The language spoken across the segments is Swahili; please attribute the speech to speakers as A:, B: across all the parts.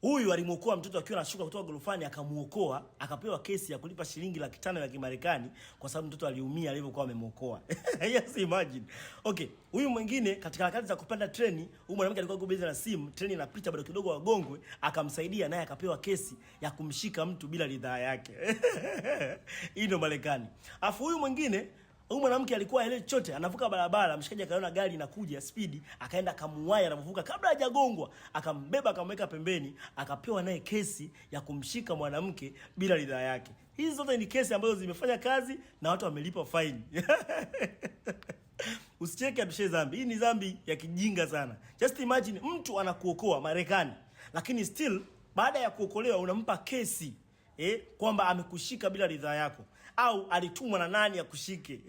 A: Huyu alimuokoa mtoto akiwa anashuka kutoka gorofani, akamuokoa, akapewa kesi ya kulipa shilingi 500 ya Kimarekani kwa sababu mtoto aliumia alivyokuwa amemuokoa. Yes, imagine. Okay, huyu mwingine katika harakati za kupanda treni, huyu mwanamke alikuwa yuko busy na simu, treni inapita bado kidogo wagongwe, akamsaidia naye akapewa kesi ya kumshika mtu bila ridhaa yake. Hii ndio Marekani. Afu huyu mwingine, huyu mwanamke alikuwa ile chote anavuka barabara, mshikaji akaona gari inakuja speed, akaenda akamuwaya anavuka kabla hajagongwa, akambeba akamweka pembeni, akapewa naye kesi ya kumshika mwanamke bila ridhaa yake. Hizi zote ni kesi ambazo zimefanya kazi na watu wamelipa fine. Usicheke atushe dhambi. Hii ni dhambi ya kijinga sana. Just imagine mtu anakuokoa Marekani, lakini still baada ya kuokolewa unampa kesi kwamba amekushika bila ridhaa yako au alitumwa na nani akushike.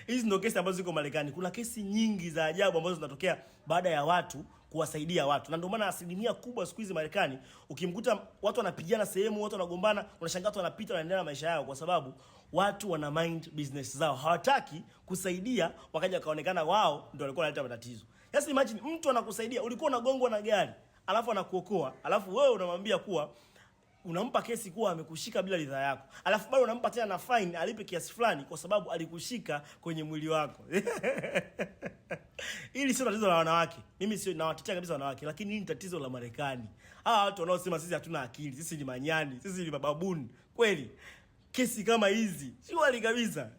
A: Hizi ndio kesi ambazo ziko Marekani. Kuna kesi nyingi za ajabu ambazo zinatokea baada ya watu kuwasaidia watu. Na ndio maana asilimia kubwa siku hizi Marekani, ukimkuta watu wanapigana sehemu, watu wanagombana, unashangaa watu wanapita wanaendelea na maisha yao kwa sababu watu wana mind business zao. Hawataki kusaidia wakaja kaonekana wao ndio walikuwa wanaleta matatizo. Just imagine mtu anakusaidia, ulikuwa unagongwa na gari, alafu anakuokoa, alafu wewe unamwambia kuwa unampa kesi kuwa amekushika bila ridhaa yako, alafu bado unampa tena na fine alipe kiasi fulani kwa sababu alikushika kwenye mwili wako. Hili sio tatizo la wanawake. Mimi sio nawatetea kabisa wanawake, lakini hili ni tatizo la Marekani. Hawa watu wanaosema sisi hatuna akili, sisi ni manyani, sisi ni bababuni. Kweli kesi kama hizi si wali kabisa.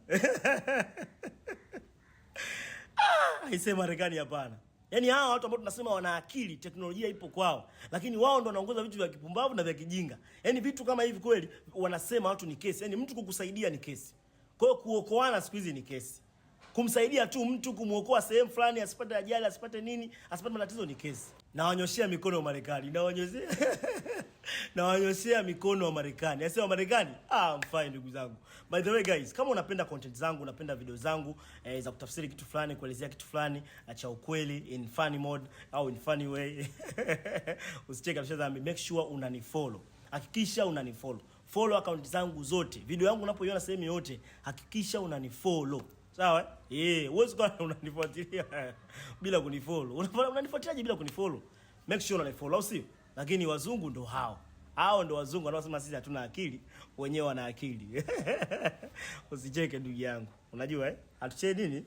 A: Haisema Marekani hapana. Yaani hawa watu ambao tunasema wana akili, teknolojia ipo kwao, lakini wao ndio wanaongoza vitu vya kipumbavu na vya kijinga. Yaani vitu kama hivi kweli wanasema watu ni kesi. Yaani mtu kukusaidia ni kesi. Kwa hiyo kuokoana siku hizi ni kesi. Kumsaidia tu mtu kumuokoa sehemu fulani asipate ajali, asipate nini, asipate matatizo ni kesi. Na wanyoshia mikono wa Marekani. Na wanyoshia mikono wa Marekani. Yasema wa Marekani, I'm fine ndugu zangu. By the way guys, kama unapenda content zangu, unapenda video zangu za kutafsiri kitu fulani, kuelezea kitu fulani cha ukweli in funny mode au in funny way, usicheke kabisa dhambi, make sure unanifollow. Hakikisha unanifollow. Follow account zangu zote. Video yangu unapoiona sehemu yote, hakikisha unanifollow. Sawa? Uwezi kwa unanifuatilia bila kunifollow. Unanifuatiliaje bila kunifollow? Make sure unanifollow, sio? Lakini wazungu ndo hao. Hao ndo wazungu wanaosema sisi hatuna akili, wenyewe wana akili. Usicheke ndugu yangu. Unajua hatucheki nini?